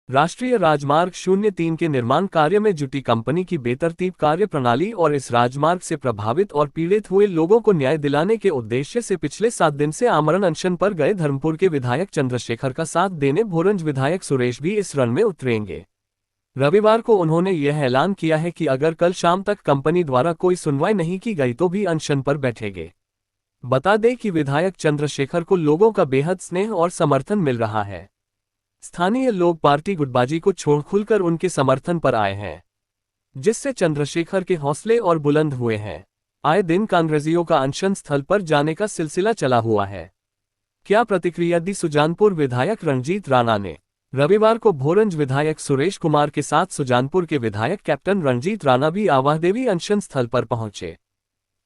राष्ट्रीय राजमार्ग 03 के निर्माण कार्य में जुटी कंपनी की बेतरतीब कार्य प्रणाली और इस राजमार्ग से प्रभावित और पीड़ित हुए लोगों को न्याय दिलाने के उद्देश्य से पिछले 7 दिन से आमरण अनशन पर गए धर्मपुर के विधायक चंद्रशेखर का साथ देने भोरंज विधायक सुरेश भी इस रण में उतरेंगे। रविवार को उन्होंने यह ऐलान किया है कि अगर कल शाम तक कंपनी द्वारा कोई सुनवाई नहीं की गई तो भी अनशन पर बैठेंगे। बता दें कि विधायक चंद्रशेखर को लोगों का बेहद स्नेह और समर्थन मिल रहा है। स्थानीय लोग पार्टी गुटबाजी को छोड़ खुलकर उनके समर्थन पर आए हैं, जिससे चंद्रशेखर के हौसले और बुलंद हुए हैं। आए दिन कांग्रेसियों का अनशन स्थल पर जाने का सिलसिला चला हुआ है। क्या प्रतिक्रिया दी सुजानपुर विधायक रणजीत राणा ने? रविवार को भोरंज विधायक सुरेश कुमार के साथ सुजानपुर के विधायक कैप्टन रणजीत राणा भी आवाहदेवी अनशन स्थल पर पहुंचे।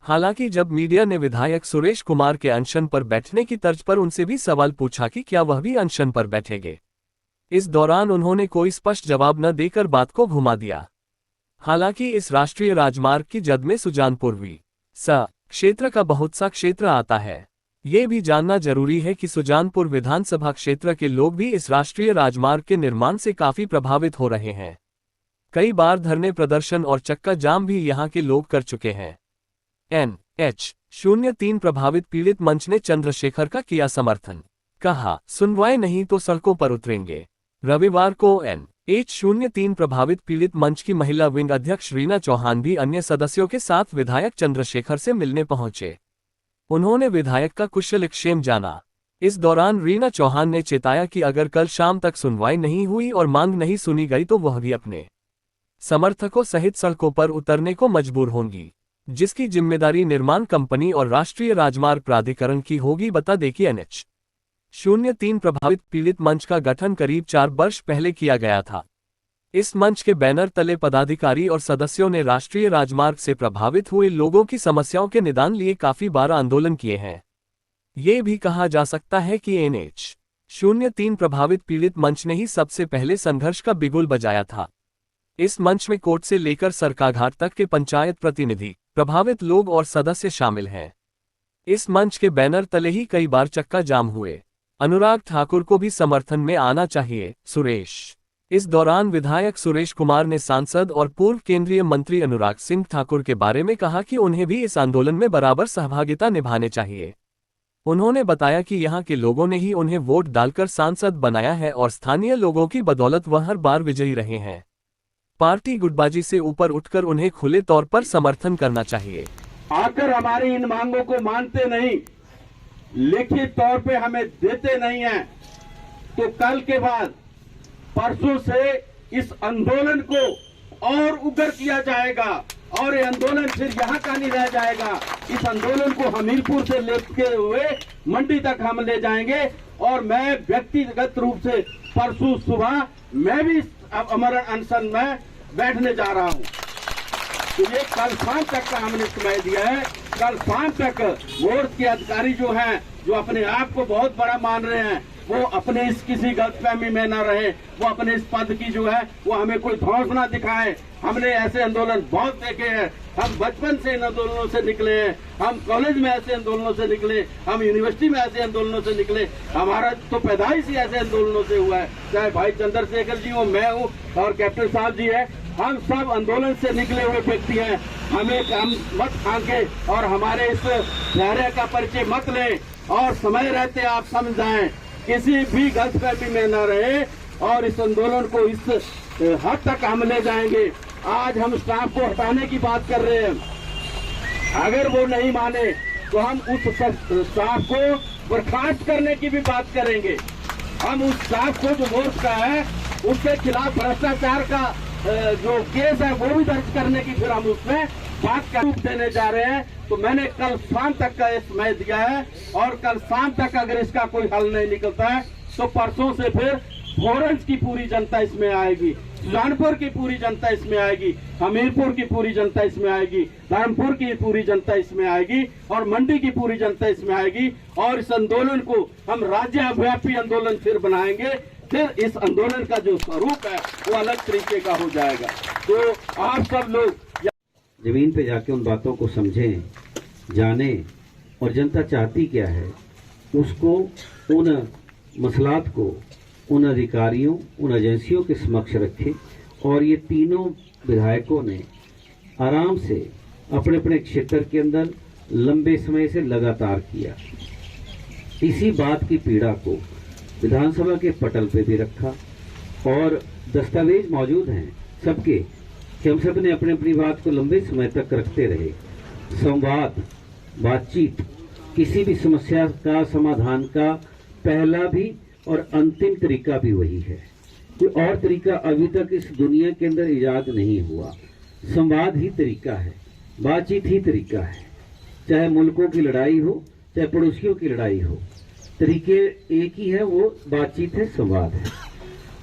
हालांकि जब मीडिया ने विधायक सुरेश कुमार के अनशन पर बैठने की तर्ज पर उनसे भी सवाल पूछा कि क्या वह भी अनशन पर बैठेंगे, इस दौरान उन्होंने कोई स्पष्ट जवाब न देकर बात को घुमा दिया। हालांकि इस राष्ट्रीय राजमार्ग की जद में सुजानपुर क्षेत्र का बहुत सा क्षेत्र आता है। ये भी जानना जरूरी है कि सुजानपुर विधानसभा क्षेत्र के लोग भी इस राष्ट्रीय राजमार्ग के निर्माण से काफी प्रभावित हो रहे हैं। कई बार धरने प्रदर्शन और चक्का जाम भी यहाँ के लोग कर चुके हैं। NH-03 प्रभावित पीड़ित मंच ने चंद्रशेखर का किया समर्थन, कहा सुनवाई नहीं तो सड़कों पर उतरेंगे। रविवार को NH-03 प्रभावित पीड़ित मंच की महिला विंग अध्यक्ष रीना चौहान भी अन्य सदस्यों के साथ विधायक चंद्रशेखर से मिलने पहुंचे। उन्होंने विधायक का कुशलक्षेम जाना। इस दौरान रीना चौहान ने चेताया कि अगर कल शाम तक सुनवाई नहीं हुई और मांग नहीं सुनी गई तो वह भी अपने समर्थकों सहित सड़कों पर उतरने को मजबूर होंगी, जिसकी जिम्मेदारी निर्माण कंपनी और राष्ट्रीय राजमार्ग प्राधिकरण की होगी। बता दें कि NH-03 प्रभावित पीड़ित मंच का गठन करीब 4 वर्ष पहले किया गया था। इस मंच के बैनर तले पदाधिकारी और सदस्यों ने राष्ट्रीय राजमार्ग से प्रभावित हुए लोगों की समस्याओं के निदान लिए काफी बार आंदोलन किए हैं। ये भी कहा जा सकता है कि NH-03 प्रभावित पीड़ित मंच ने ही सबसे पहले संघर्ष का बिगुल बजाया था। इस मंच में कोर्ट से लेकर सरकाघाट तक के पंचायत प्रतिनिधि, प्रभावित लोग और सदस्य शामिल हैं। इस मंच के बैनर तले ही कई बार चक्का जाम हुए। अनुराग ठाकुर को भी समर्थन में आना चाहिए, सुरेश। इस दौरान विधायक सुरेश कुमार ने सांसद और पूर्व केंद्रीय मंत्री अनुराग सिंह ठाकुर के बारे में कहा कि उन्हें भी इस आंदोलन में बराबर सहभागिता निभाने चाहिए। उन्होंने बताया कि यहां के लोगों ने ही उन्हें वोट डालकर सांसद बनाया है और स्थानीय लोगों की बदौलत वह हर बार विजयी रहे हैं। पार्टी गुटबाजी से ऊपर उठकर उन्हें खुले तौर पर समर्थन करना चाहिए। आकर हमारी इन मांगों को मानते नहीं, लिखित तौर पे हमें देते नहीं हैं, तो कल के बाद परसों से इस आंदोलन को और उग्र किया जाएगा और ये आंदोलन सिर्फ यहाँ का नहीं रह जाएगा। इस आंदोलन को हमीरपुर से लेते हुए मंडी तक हम ले जाएंगे और मैं व्यक्तिगत रूप से परसों सुबह मैं भी आमरण अनशन में बैठने जा रहा हूँ। तो ये कल शाम तक का हमने समय दिया है। कल शाम तक बोर्ड के अधिकारी जो हैं, जो अपने आप को बहुत बड़ा मान रहे हैं, वो अपने इस किसी गलतफहमी में न रहे, वो अपने इस पद की जो है वो हमें कोई धौंस ना दिखाए। हमने ऐसे आंदोलन बहुत देखे हैं, हम बचपन से इन आंदोलनों से निकले हैं, हम कॉलेज में ऐसे आंदोलनों से निकले, हम यूनिवर्सिटी में ऐसे आंदोलनों से निकले, हमारा तो पैदाइश ही ऐसे आंदोलनों से हुआ है। चाहे भाई चंद्रशेखर जी हो, मैं हूँ और कैप्टन साहब जी है, हम सब आंदोलन से निकले हुए व्यक्ति हैं। हमें काम मत खाके और हमारे इस चेहरे का परिचय मत लें और समय रहते आप समझ जाएं, किसी भी गलतफहमी में न रहे और इस आंदोलन को इस हद तक हम ले जाएंगे। आज हम स्टाफ को हटाने की बात कर रहे हैं, अगर वो नहीं माने तो हम उस स्टाफ को बर्खास्त करने की भी बात करेंगे। हम उस स्टाफ को जो मोर्च का है उसके खिलाफ भ्रष्टाचार का जो केस है वो भी दर्ज करने की फिर हम उसमें बात का रूप देने जा रहे हैं। तो मैंने कल शाम तक का समय दिया है और कल शाम तक अगर इसका कोई हल नहीं निकलता है तो परसों से फिर भोरंज की पूरी जनता इसमें आएगी, सुजानपुर की पूरी जनता इसमें आएगी, हमीरपुर की पूरी जनता इसमें आएगी, धर्मपुर की पूरी जनता इसमें आएगी और मंडी की पूरी जनता इसमें आएगी और इस आंदोलन को हम राज्यव्यापी आंदोलन फिर बनाएंगे। फिर इस आंदोलन का जो स्वरूप है वो अलग तरीके का हो जाएगा। तो आप सब लोग जमीन पे जाके उन बातों को समझें, जानें और जनता चाहती क्या है, उसको, उन मसलात को उन अधिकारियों, उन एजेंसियों के समक्ष रखे और ये तीनों विधायकों ने आराम से अपने अपने क्षेत्र के अंदर लंबे समय से लगातार किया। इसी बात की पीड़ा को विधानसभा के पटल पे भी रखा और दस्तावेज मौजूद हैं सबके कि हम सब ने अपनी अपनी बात को लंबे समय तक रखते रहे। संवाद, बातचीत किसी भी समस्या का समाधान का पहला भी और अंतिम तरीका भी वही है। कोई और तरीका अभी तक इस दुनिया के अंदर इजाद नहीं हुआ। संवाद ही तरीका है, बातचीत ही तरीका है। चाहे मुल्कों की लड़ाई हो, चाहे पड़ोसियों की लड़ाई हो, तरीके एक ही है, वो बातचीत है, संवाद है।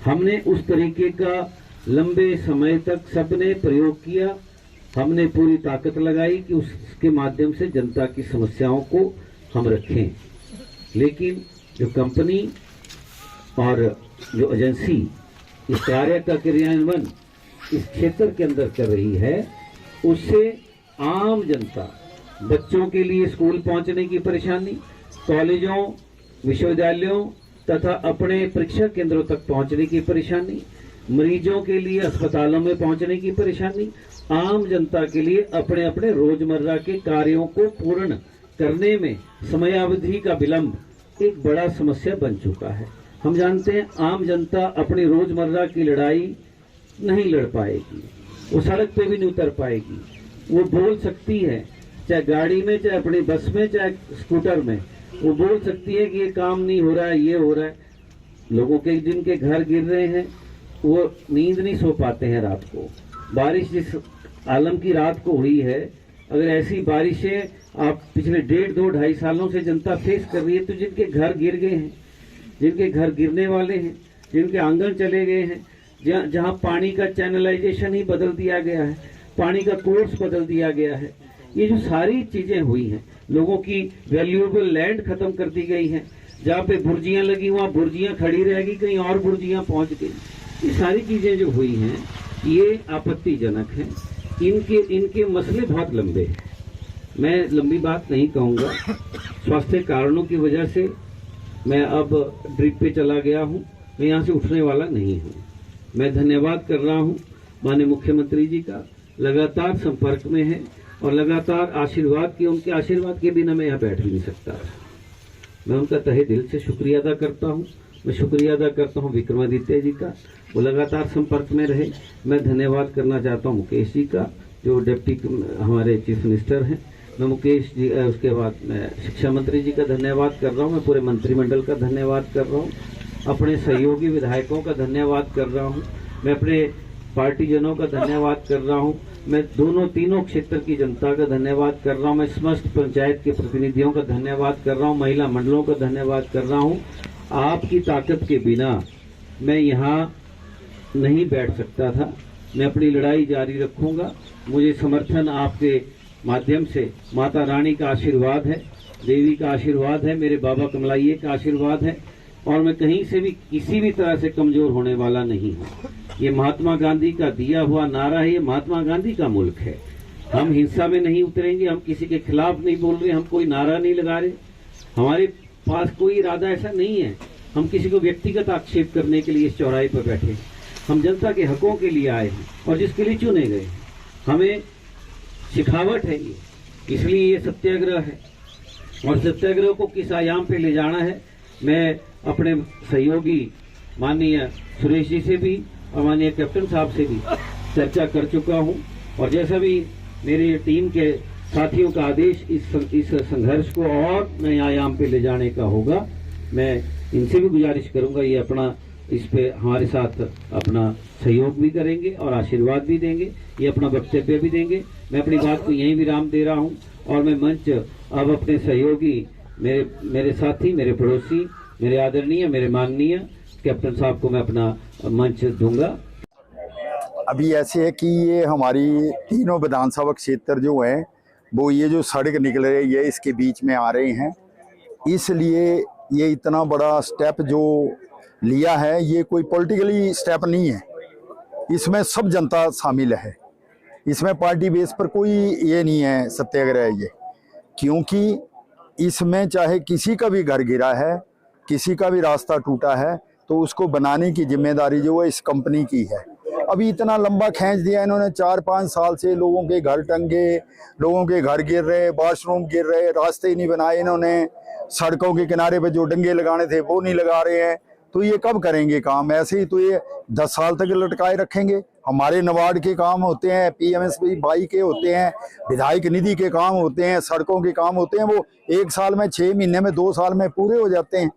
हमने उस तरीके का लंबे समय तक सबने प्रयोग किया। हमने पूरी ताकत लगाई कि उसके माध्यम से जनता की समस्याओं को हम रखें। लेकिन जो कंपनी और जो एजेंसी इस कार्य का क्रियान्वयन इस क्षेत्र के अंदर कर रही है, उससे आम जनता, बच्चों के लिए स्कूल पहुंचने की परेशानी, कॉलेजों, विश्वविद्यालयों तथा अपने परीक्षा केंद्रों तक पहुंचने की परेशानी, मरीजों के लिए अस्पतालों में पहुंचने की परेशानी, आम जनता के लिए अपने अपने रोजमर्रा के कार्यों को पूर्ण करने में समयावधि का विलंब एक बड़ा समस्या बन चुका है। हम जानते हैं आम जनता अपनी रोजमर्रा की लड़ाई नहीं लड़ पाएगी, वो सड़क पे भी नहीं उतर पाएगी। वो बोल सकती है, चाहे गाड़ी में, चाहे अपनी बस में, चाहे स्कूटर में, वो बोल सकती है कि ये काम नहीं हो रहा है, ये हो रहा है। लोगों के जिनके घर गिर रहे हैं वो नींद नहीं सो पाते हैं रात को। बारिश जिस आलम की रात को हुई है, अगर ऐसी बारिशें आप पिछले 1.5-2-2.5 सालों से जनता फेस कर रही है, तो जिनके घर गिर गए हैं, जिनके घर गिरने वाले हैं, जिनके आंगन चले गए हैं, जहां पानी का चैनलाइजेशन ही बदल दिया गया है, पानी का कोर्स बदल दिया गया है, ये जो सारी चीजें हुई हैं, लोगों की वैल्यूएबल लैंड खत्म कर दी गई है। जहाँ पे बुर्जियां लगी वहां बुर्जियां खड़ी रहेगी, कहीं और बुर्जियां पहुंच गई। ये सारी चीजें जो हुई हैं ये आपत्तिजनक हैं। इनके मसले बहुत लंबे हैं। मैं लंबी बात नहीं कहूँगा। स्वास्थ्य कारणों की वजह से मैं अब ड्रिप पे चला गया हूँ, मैं यहाँ से उठने वाला नहीं हूँ। मैं धन्यवाद कर रहा हूँ माननीय मुख्यमंत्री जी का, लगातार संपर्क में है और लगातार आशीर्वाद की, उनके आशीर्वाद के बिना मैं यहाँ बैठ भी नहीं सकता। मैं उनका तहे दिल से शुक्रिया अदा करता हूँ। मैं शुक्रिया अदा करता हूँ विक्रमादित्य जी का, वो लगातार संपर्क में रहे। मैं धन्यवाद करना चाहता हूँ मुकेश जी का, जो डिप्टी हमारे चीफ मिनिस्टर हैं। मैं मुकेश जी, उसके बाद मैं शिक्षा मंत्री जी का धन्यवाद कर रहा हूँ। मैं पूरे मंत्रिमंडल का धन्यवाद कर रहा हूँ। अपने सहयोगी विधायकों का धन्यवाद कर रहा हूँ। मैं अपने पार्टीजनों का धन्यवाद कर रहा हूँ। मैं तीनों क्षेत्र की जनता का धन्यवाद कर रहा हूँ। मैं समस्त पंचायत के प्रतिनिधियों का धन्यवाद कर रहा हूँ। महिला मंडलों का धन्यवाद कर रहा हूँ। आपकी ताकत के बिना मैं यहाँ नहीं बैठ सकता था। मैं अपनी लड़ाई जारी रखूंगा। मुझे समर्थन आपके माध्यम से माता रानी का आशीर्वाद है, देवी का आशीर्वाद है, मेरे बाबा कमलाइये का आशीर्वाद है और मैं कहीं से भी किसी भी तरह से कमजोर होने वाला नहीं हूँ। ये महात्मा गांधी का दिया हुआ नारा है, ये महात्मा गांधी का मुल्क है। हम हिंसा में नहीं उतरेंगे, हम किसी के खिलाफ नहीं बोल रहे, हम कोई नारा नहीं लगा रहे। हमारे पास कोई इरादा ऐसा नहीं है हम किसी को व्यक्तिगत आक्षेप करने के लिए इस चौराहे पर बैठे। हम जनता के हकों के लिए आए हैं और जिसके लिए चुने गए हैं। हमें सिखावट है ये, इसलिए ये सत्याग्रह है और सत्याग्रह को किस आयाम पे ले जाना है, मैं अपने सहयोगी माननीय सुरेश जी से भी और माननीय कैप्टन साहब से भी चर्चा कर चुका हूं और जैसा भी मेरी टीम के साथियों का आदेश इस संघर्ष को और नए आयाम पे ले जाने का होगा, मैं इनसे भी गुजारिश करूंगा ये अपना इस पे हमारे साथ अपना सहयोग भी करेंगे और आशीर्वाद भी देंगे, ये अपना वक्तव्य भी देंगे। मैं अपनी बात को यहीं विराम दे रहा हूं और मैं मंच अब अपने सहयोगी, मेरे साथी, मेरे पड़ोसी, मेरे आदरणीय, मेरे माननीय कैप्टन साहब को मैं अपना मंच दूंगा। अभी ऐसे है कि ये हमारी तीनों विधानसभा क्षेत्र जो है वो ये जो सड़क निकल रही है इसके बीच में आ रहे हैं, इसलिए ये इतना बड़ा स्टेप जो लिया है ये कोई पॉलिटिकली स्टेप नहीं है। इसमें सब जनता शामिल है, इसमें पार्टी बेस पर कोई ये नहीं है सत्याग्रह ये, क्योंकि इसमें चाहे किसी का भी घर गिरा है, किसी का भी रास्ता टूटा है, तो उसको बनाने की जिम्मेदारी जो है इस कंपनी की है। अभी इतना लंबा खींच दिया इन्होंने, 4-5 साल से लोगों के घर टंगे, लोगों के घर गिर रहे, वॉशरूम गिर रहे, रास्ते नहीं बनाए इन्होंने, सड़कों के किनारे पे जो डंगे लगाने थे वो नहीं लगा रहे हैं। तो ये कब करेंगे काम? ऐसे ही तो ये 10 साल तक लटकाए रखेंगे। हमारे नबार्ड के काम होते हैं, PMSBY के होते हैं, विधायक निधि के काम होते हैं, सड़कों के काम होते हैं, वो 1 साल में, 6 महीने में, 2 साल में पूरे हो जाते हैं।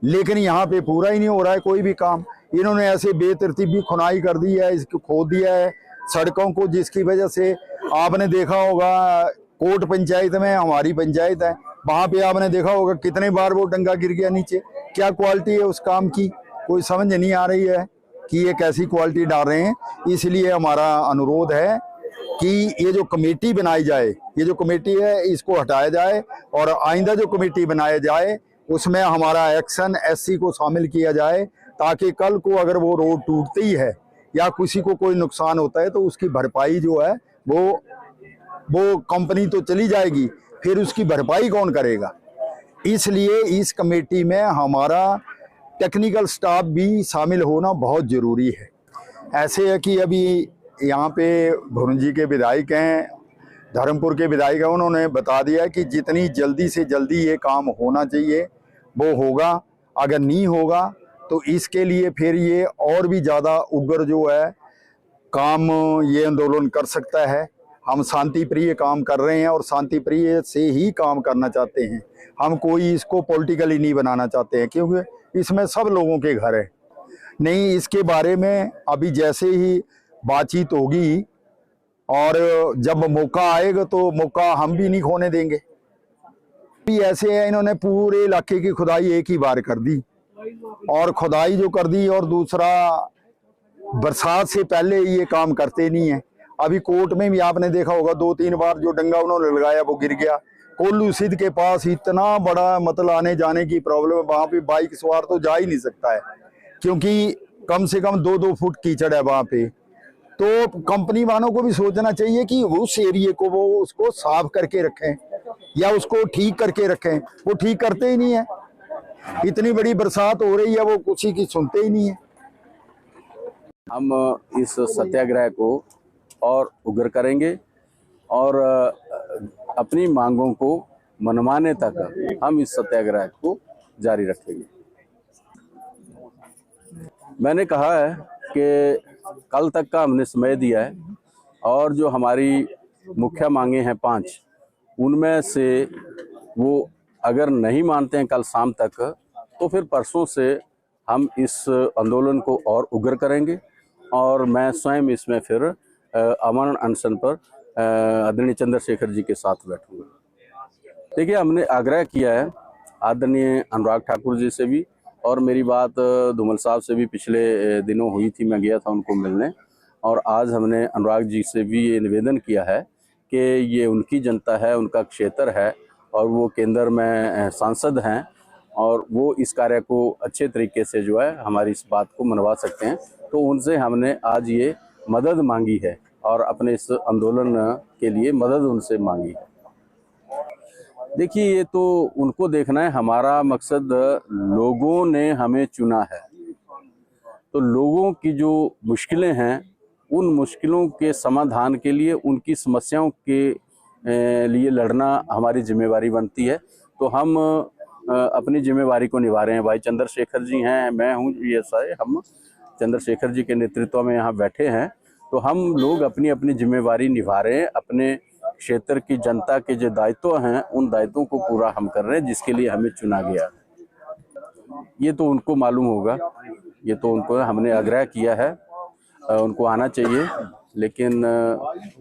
लेकिन यहाँ पे पूरा ही नहीं हो रहा है कोई भी काम। इन्होंने ऐसे बेतरतीबी खुनाई कर दी है, इसको खोद दिया है सड़कों को, जिसकी वजह से आपने देखा होगा कोट पंचायत में, हमारी पंचायत है, वहां पे आपने देखा होगा कितने बार वो डंगा गिर गया नीचे। क्या क्वालिटी है उस काम की, कोई समझ नहीं आ रही है कि ये कैसी क्वालिटी डाल रहे हैं। इसलिए हमारा अनुरोध है कि ये जो कमेटी बनाई जाए, ये जो कमेटी है इसको हटाया जाए और आइंदा जो कमेटी बनाया जाए उसमें हमारा एक्शन SC को शामिल किया जाए, ताकि कल को अगर वो रोड टूटती है या किसी को कोई नुकसान होता है तो उसकी भरपाई जो है वो कंपनी तो चली जाएगी, फिर उसकी भरपाई कौन करेगा। इसलिए इस कमेटी में हमारा टेक्निकल स्टाफ भी शामिल होना बहुत ज़रूरी है। ऐसे है कि अभी यहाँ पे भुरंजी के विधायक हैं, धर्मपुर के विधायक हैं, उन्होंने बता दिया कि जितनी जल्दी से जल्दी ये काम होना चाहिए वो होगा। अगर नहीं होगा तो इसके लिए फिर ये और भी ज़्यादा उग्र जो है काम ये आंदोलन कर सकता है। हम शांति प्रिय काम कर रहे हैं और शांति प्रिय से ही काम करना चाहते हैं। हम कोई इसको पॉलिटिकली नहीं बनाना चाहते हैं, क्योंकि इसमें सब लोगों के घर है। नहीं, इसके बारे में अभी जैसे ही बातचीत होगी और जब मौका आएगा तो मौका हम भी नहीं खोने देंगे। अभी ऐसे है, इन्होंने पूरे इलाके की खुदाई एक ही बार कर दी, और खुदाई जो कर दी, और दूसरा बरसात से पहले ये काम करते नहीं है। अभी कोर्ट में भी आपने देखा होगा 2-3 बार जो डंगा उन्होंने लगाया वो गिर गया। कोल्लू सिद्ध के पास इतना बड़ा मतलब आने जाने की प्रॉब्लम है, वहां पे बाइक सवार तो जा ही नहीं सकता है, क्योंकि कम से कम 2-2 फुट कीचड़ है वहां पे। तो कंपनी वालों को भी सोचना चाहिए कि उस एरिए को वो उसको साफ करके रखें या उसको ठीक करके रखें। वो ठीक करते ही नहीं है। इतनी बड़ी बरसात हो रही है, वो किसी की सुनते ही नहीं है। हम इस सत्याग्रह को और उग्र करेंगे और अपनी मांगों को मनवाने तक हम इस सत्याग्रह को जारी रखेंगे। मैंने कहा है कि कल तक का हमने समय दिया है, और जो हमारी मुख्य मांगे हैं 5, उनमें से वो अगर नहीं मानते हैं कल शाम तक, तो फिर परसों से हम इस आंदोलन को और उग्र करेंगे और मैं स्वयं इसमें फिर अमन अनशन पर आदरणीय चंद्रशेखर जी के साथ बैठूंगा। देखिए, हमने आग्रह किया है आदरणीय अनुराग ठाकुर जी से भी, और मेरी बात धूमल साहब से भी पिछले दिनों हुई थी, मैं गया था उनको मिलने, और आज हमने अनुराग जी से भी ये निवेदन किया है कि ये उनकी जनता है, उनका क्षेत्र है, और वो केंद्र में सांसद हैं और वो इस कार्य को अच्छे तरीके से जो है हमारी इस बात को मनवा सकते हैं। तो उनसे हमने आज ये मदद मांगी है और अपने इस आंदोलन के लिए मदद उनसे मांगी है। देखिए, ये तो उनको देखना है, हमारा मकसद लोगों ने हमें चुना है, तो लोगों की जो मुश्किलें हैं उन मुश्किलों के समाधान के लिए, उनकी समस्याओं के लिए लड़ना हमारी जिम्मेवारी बनती है। तो हम अपनी जिम्मेवारी को निभा रहे हैं। भाई चंद्रशेखर जी हैं, मैं हूँ, ये सारे हम चंद्रशेखर जी के नेतृत्व में यहाँ बैठे हैं। तो हम लोग अपनी अपनी जिम्मेवारी निभा रहे हैं। अपने क्षेत्र की जनता के जो दायित्व हैं उन दायित्वों को पूरा हम कर रहे हैं, जिसके लिए हमें चुना गया। ये तो उनको मालूम होगा, ये तो उनको हमने आग्रह किया है, उनको आना चाहिए, लेकिन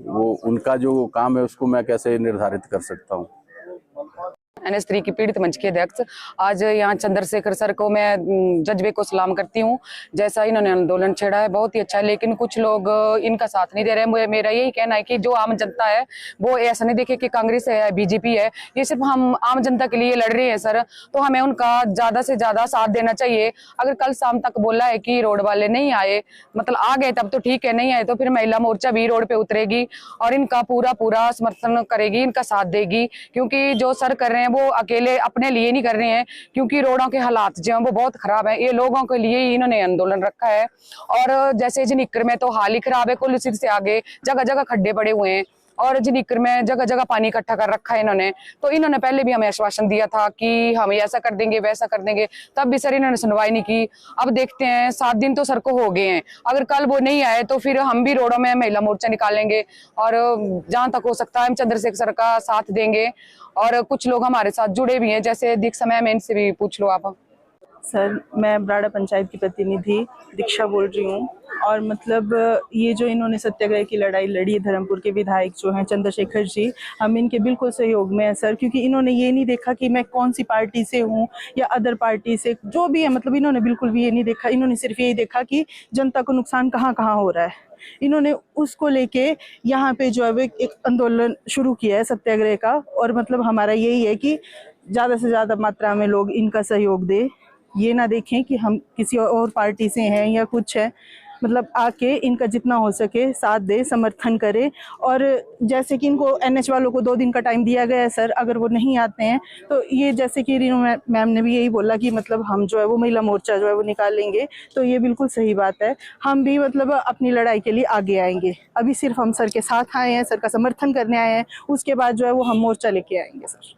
वो उनका जो काम है उसको मैं कैसे निर्धारित कर सकता हूँ। NS3 की पीड़ित मंच के अध्यक्ष, आज यहाँ चंद्रशेखर सर को मैं जज्बे को सलाम करती हूँ। जैसा इन्होंने आंदोलन छेड़ा है बहुत ही अच्छा है, लेकिन कुछ लोग इनका साथ नहीं दे रहे हैं। मेरा यही कहना है कि जो आम जनता है वो ऐसा नहीं देखे कि कांग्रेस है, BJP है, ये सिर्फ हम आम जनता के लिए लड़ रहे हैं सर, तो हमें उनका ज्यादा से ज्यादा साथ देना चाहिए। अगर कल शाम तक बोला है कि रोड वाले नहीं आए, मतलब आ गए तब तो ठीक है, नहीं आए तो फिर महिला मोर्चा भी रोड पे उतरेगी और इनका पूरा समर्थन करेगी, इनका साथ देगी, क्योंकि जो सर कर रहे हैं वो अकेले अपने लिए नहीं कर रहे हैं, क्योंकि रोडों के हालात जो हैं वो बहुत खराब है। ये लोगों के लिए ही इन्होंने आंदोलन रखा है। और जैसे झनिक्कर में तो हाल ही खराब है, कुलसिर से आगे जगह जगह खड्डे पड़े हुए हैं और झनिक्कर में जगह जगह पानी इकट्ठा कर रखा है इन्होंने। तो इन्होंने पहले भी हमें आश्वासन दिया था कि हम ऐसा कर देंगे वैसा कर देंगे, तब भी सर इन्होंने सुनवाई नहीं की। अब देखते हैं, 7 दिन तो सर को हो गए हैं, अगर कल वो नहीं आए तो फिर हम भी रोडों में महिला मोर्चा निकालेंगे और जहां तक हो सकता है हम चंद्रशेखर सर का साथ देंगे। और कुछ लोग हमारे साथ जुड़े भी हैं, जैसे दीक्षा मैम, इनसे भी पूछ लो आप। सर, मैं ब्राड़ा पंचायत की प्रतिनिधि दीक्षा बोल रही हूँ। और मतलब ये जो इन्होंने सत्याग्रह की लड़ाई लड़ी है, धर्मपुर के विधायक जो हैं चंद्रशेखर जी, हम इनके बिल्कुल सहयोग में हैं सर, क्योंकि इन्होंने ये नहीं देखा कि मैं कौन सी पार्टी से हूँ या अदर पार्टी से, जो भी है, मतलब इन्होंने बिल्कुल भी ये नहीं देखा। इन्होंने सिर्फ यही देखा कि जनता को नुकसान कहाँ कहाँ हो रहा है। इन्होंने उसको लेके यहाँ पे जो है वो एक आंदोलन शुरू किया है सत्याग्रह का। और मतलब हमारा यही है कि ज़्यादा से ज़्यादा मात्रा में लोग इनका सहयोग दें, ये ना देखें कि हम किसी और पार्टी से हैं या कुछ है। मतलब आके इनका जितना हो सके साथ दे, समर्थन करे। और जैसे कि इनको NH वालों को 2 दिन का टाइम दिया गया है सर, अगर वो नहीं आते हैं तो ये, जैसे कि रीनू मैम ने भी यही बोला कि मतलब हम जो है वो महिला मोर्चा जो है वो निकालेंगे, तो ये बिल्कुल सही बात है। हम भी मतलब अपनी लड़ाई के लिए आगे आएंगे। अभी सिर्फ हम सर के साथ आए हैं, सर का समर्थन करने आए हैं, उसके बाद जो है वो हम मोर्चा लेके आएंगे सर।